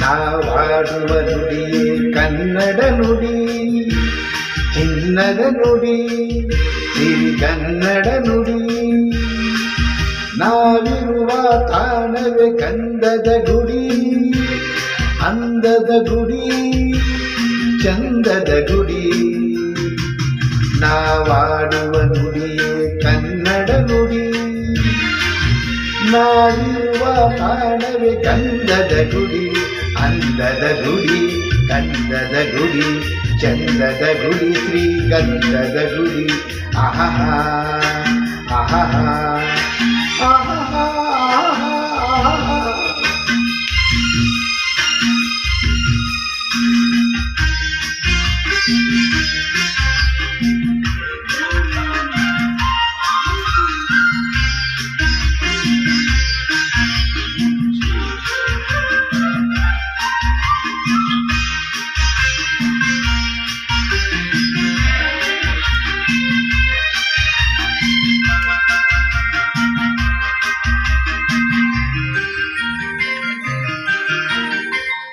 ನಾವಾಡುವ ನುಡಿಯೇ ಕನ್ನಡ ನುಡಿ, ಚಿನ್ನದ ನುಡಿ, ಸಿರಿಗನ್ನಡ ನುಡಿ. ನಾವಿರುವ ತಾಣವೇ ಕಂದದ ಗುಡಿ, ಅಂದದ ಗುಡಿ, ಚಂದದ ಗುಡಿ. ನಾವಾಡುವ ನುಡಿಯೇ ಕನ್ನಡ ನುಡಿ, ನಾವಿರುವ ತಾಣವೇ ಕಂದದ ಗುಡಿ, ಅಂದದ ಗುಡಿ, ಕಂದದ ಗುಡಿ, ಚಂದದ ಗುಡಿ, ಶ್ರೀಗಂಧದ ಗುಡಿ. ಆಹಾ ಆಹಾ ಆಹಾ.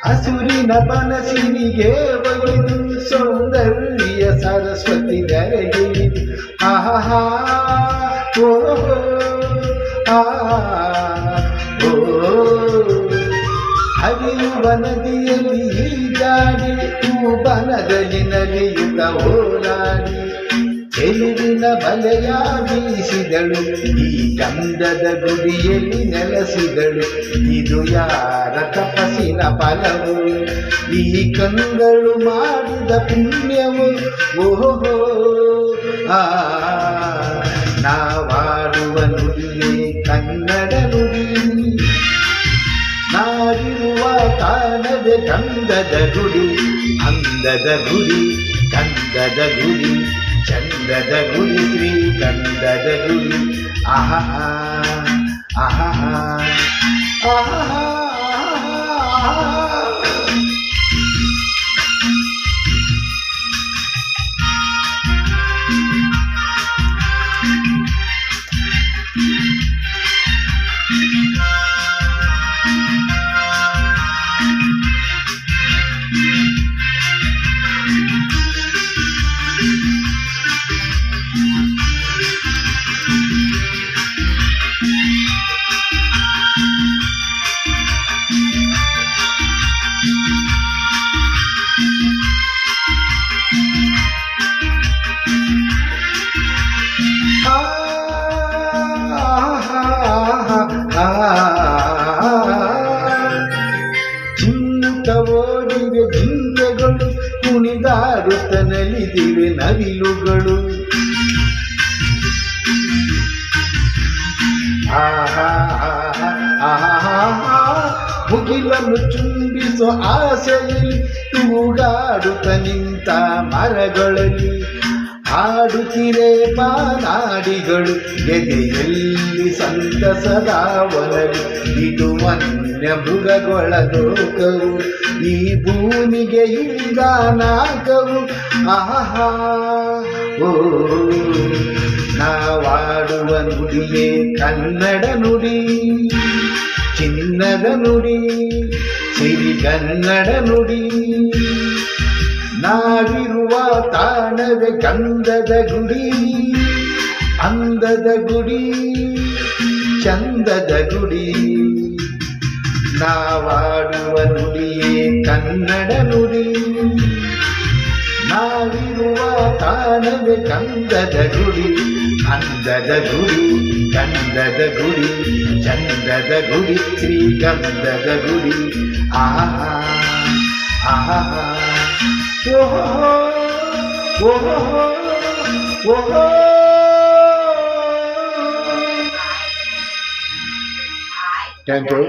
ಹಸುರಿನ ಬನಸಿನಿಗೆ ಒಲಿದು ಸೌಂದರ್ಯ ಸರಸ್ವತಿ ನೆರೆಯಿತು. ಆಹಾ ಓ ಹರಿಯುವ ನದಿಯಲ್ಲಿ ಜಾಡಿ, ಬನದಲ್ಲಿ ನಲಿಯುತ್ತ ಓಲಾಡಿ, ಚೆಲುವಿನ ಬಲೆಯ ಬೀಸಿದಳು, ಈ ಗಂಧದ ಗುಡಿಯಲ್ಲಿ ನೆಲೆಸಿದಳು. ಇದು ಯಾರ ತಪಸ್ಸಿನ ಫಲವು, ಈ ಕಂಗಳು ಮಾಡಿದ ಪುಣ್ಯವು. ಓಹೋ ನಾವಾಡುವ ನುಡಿಯೇ ಕನ್ನಡ ನುಡಿ, ನಾವಿರುವ ತಾಣವೇ ಕಂದದ ಗುಡಿ, ಅಂದದ ಗುಡಿ, ಕಂದದ ಗುಡಿ, ಚಂದದ ಗುಡಿ, ಶ್ರೀಗಂಧದ ಗುಡಿ. ಆಹಾ ಆಹಾ ಆಹಾ. ಚಿಮ್ಮುತ್ತ ಓಡಿವೆ ಜಿಂಕೆಗಳು, ಕುಣಿದಾಡುತ್ತ ನಲಿದಿವೆ ನವಿಲುಗಳು. ಮುಗಿಲನ್ನು ಚುಂಬಿಸೋ ಆಸೆಯಲ್ಲಿ ತೂಗಾಡುತ್ತ ನಿಂತ ಮರಗಳಲ್ಲಿ, ಹಾಡುತ್ತಿರೆ ಬಾನಾಡಿಗಳು ಎದೆಯಲ್ಲಿ ಸಂತಸದ ಒಲವು. ಇದು ವನ್ಯ ಮೃಗಗಳ ಲೋಕವು, ಈ ಭೂಮಿಗೆ ಇಳಿದ ನಾಕವು. ಆಹಾ ಓ ನಾವಾಡುವ ನುಡಿಯೇ ಕನ್ನಡ ನುಡಿ, ಚಿನ್ನದ ನುಡಿ, ಸಿರಿಗನ್ನಡ ನುಡಿ. ನಾವಿರುವ ತಾಣವೇ ಗಂಧದ ಗುಡಿ, ಅಂದದ ಗುಡಿ, ಚಂದದ ಗುಡಿ. ನಾವಾಡುವ ನುಡಿಯೇ ಕನ್ನಡ ನುಡಿ, ನಾವಿರುವ ತಾಣವೇ ಕಂದದ ಗುಡಿ, ಅಂದದ ಗುಡಿ, ಗಂಧದ ಗುಡಿ, ಚಂದದ ಗುಡಿ, ಶ್ರೀಗಂಧದ ಗುಡಿ. ಆಹಾ ಆಹಾ ಓಹೋ ಓಹೋ ಓಹೋ. Thank you.